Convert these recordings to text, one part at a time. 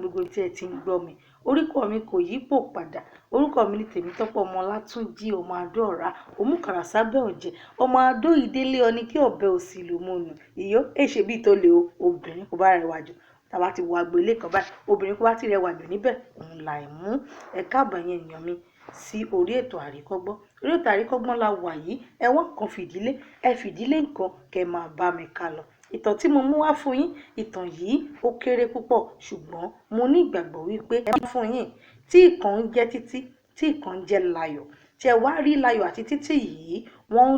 gbogbo tí ẹ ti ń gbọ́ mi. Orúkọ mi kò yípo padà. Orúkọ mi ni Tèmítọ́pẹ́ Ọmọlátúnjí ọmọ Adó-ọ̀rá òmùkàrà sábẹ́ ọ̀jẹ̀ ọmọ Adó ìdélé ọni kí ọ̀bẹ òsì lò mọ́nu. Ìyó èṣe bí tó le o obìnrin kò bá rẹwà jù tàbá ti wo agbo ilé kan báyìí obìnrin kò bá ti rẹwà jù níbẹ̀ òun là ń mú. Ẹ káàbọ̀ yẹn èèyàn mi sí orí ètò àríkọ́gbọ́n. Orí ètò àríkọ́gbọ́n la wà yìí ẹ wá nǹkan fìdílé ẹ fìdílé nǹkan kẹ́ máa bá mi ká lọ. Ìtàn tí mo mú wá fún yín ìtàn yìí ó kéré púpọ̀ ṣùgbọ́n mo ní ìgbàgbọ́ wípé ẹ máa fún yín tí ìkan ń jẹ́ Títí tí ìkan ń jẹ́ Láyọ̀. Tí ẹ wá rí Láyọ̀ àti Títí yìí wọ́n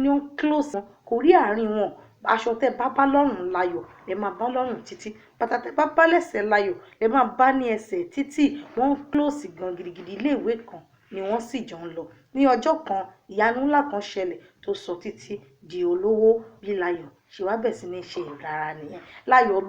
ní close wọn kò rí àárín wọn. Aṣọ tẹ bá bá lọ́rùn Láyọ̀ lẹ máa bá lọ́rùn Títí. Bàtà tẹ bá bá lẹ́sẹ̀ Láyọ̀ lẹ máa bá ní ẹsẹ̀ Títí. Wọ́n close gan gidigidi ilé ìwé kan ni wọ́n sì jọ ń lọ. Ní ọjọ́ kan ìyanu ńlá kan ṣẹlẹ̀ tó sọ Títí di olówó bí Láyọ̀ ṣe wá bẹ̀ sí ní ṣe ìrara nìyẹn. Láyọ̀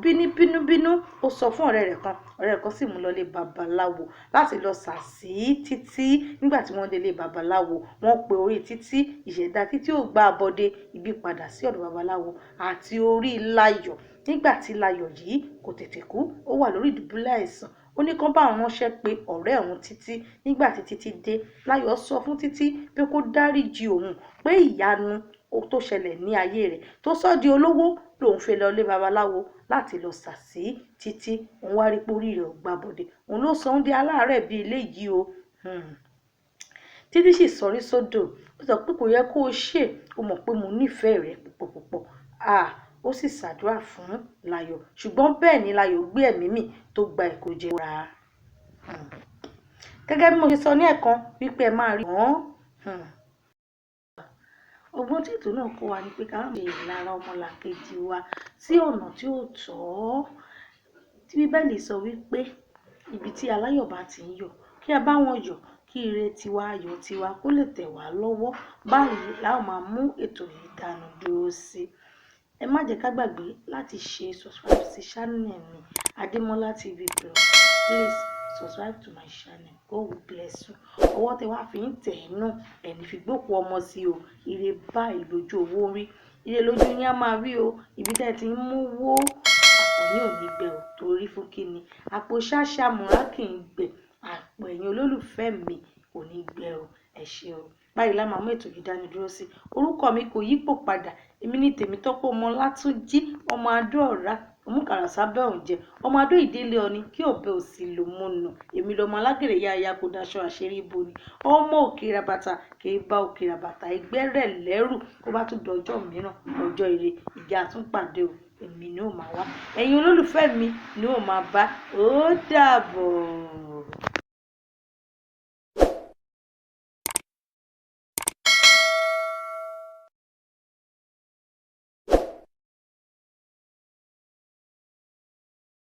bínú ó sọ fún ọ̀rẹ́ rẹ̀ kan sì mú lọ lé babaláwo láti lọ sàsí Títí. Nígbà tí wọ́n délé babaláwo wọ́n pe orí Títí ìṣẹ̀dá Títí ò gba àbọ̀dé ibi padà sí ọ̀dọ̀ babaláwo àti orí Láyọ̀. Nígbà tí Láyọ̀ yìí kò tètè kú ó wà lórí ìdùbúlẹ̀ àìsàn ó ní kán bá àwọn ránṣẹ́ pé ọ̀rẹ́ òun Títí. Nígbà tí Títí dé Láyọ̀ sọ fún Títí pé kó dáríjì òun pé ìyanu tó ṣẹlẹ̀ ní ayé rẹ̀ tó sọ di olówó lòun fẹ́ lọ lé babaláwo láti lọ sàsí Títí. Òun wá rí pé orí rẹ̀ ò gba àbọ̀dé òun ló sọ ń di aláàárẹ̀ bíi eléyìí o. Títí sì sọrí sódò ó sọ pé kò yẹ kó o ṣe ó mọ̀ pé mo nífẹ̀ẹ́ rẹ̀ púpọ̀. Ó sì ṣàdúrà fún Láyọ̀ ṣùgbọ́n bẹ́ẹ̀ ni Láyọ̀ gbé ẹ̀mí mì tó gba ìkójẹ ra. Gẹ́gẹ́ bí mo ṣe sọ ní ẹ̀kan wípé ẹ máa rí wọ́n. Ọgbọ́n tí ètò náà kọ́ wa ni pé ká má ṣe ìlara ọmọlàkejì wa sí ọ̀nà tí ó tọ́. Tí Bíbélì sọ wípé ibi tí aláyọ̀ bá ti ń yọ̀ kí a bá wọn yọ̀ kí ire tiwa ayọ̀ tiwa kó lè tẹ̀ wá lọ́wọ́. Báyìí la ó máa mú ètò yìí dánu dúró sí. Ẹ má jẹ́ ká gbàgbé láti ṣe subscribe sí channel mi Adémọ́lá TV Plus. Please subscribe to my channel. God will bless you. Ọwọ́ tẹ wá fi ń tẹ̀ ẹ́ náà ẹni fi gbókù ọmọ sí o. Ire báyìí lójú owó rí. Ire lójú yín á máa rí o. Ibi tẹ́ ti ń mú wó àpò yín ò ní gbẹ o torí fún kíni. Àpò ṣáṣá múra kì í gbẹ. Àpò ẹ̀yin olólùfẹ́ mi kò ní gbẹ o. Ẹ ṣé o. Báyìí la máa mú ètò yìí dánu dúró sí. Orúkọ mi kò yípo padà. Èmi ni Tèmítọ́pẹ́ Ọmọlátúnjí ọmọ Adó-ọ̀rá òmùkàrà sábẹ́ ọ̀jẹ̀ ọmọ Adó ìdélé ọni kí ọ̀bẹ òsì lò mọ́nu. Èmi lọmọ alágẹ̀rẹ̀ ya kó daṣọ àṣírí ibo ni. Ọmọ òkè rabata kì í bá òkè rabata ẹgbẹ́ rẹ̀ lẹ́rù kó bá tún dọjọ́ mìíràn ọjọ́ ire ìjà tún pàdé o. Èmi ni ó máa wá ẹ̀yin olólùfẹ́ mi ni ó máa bá. Ó dàbọ̀.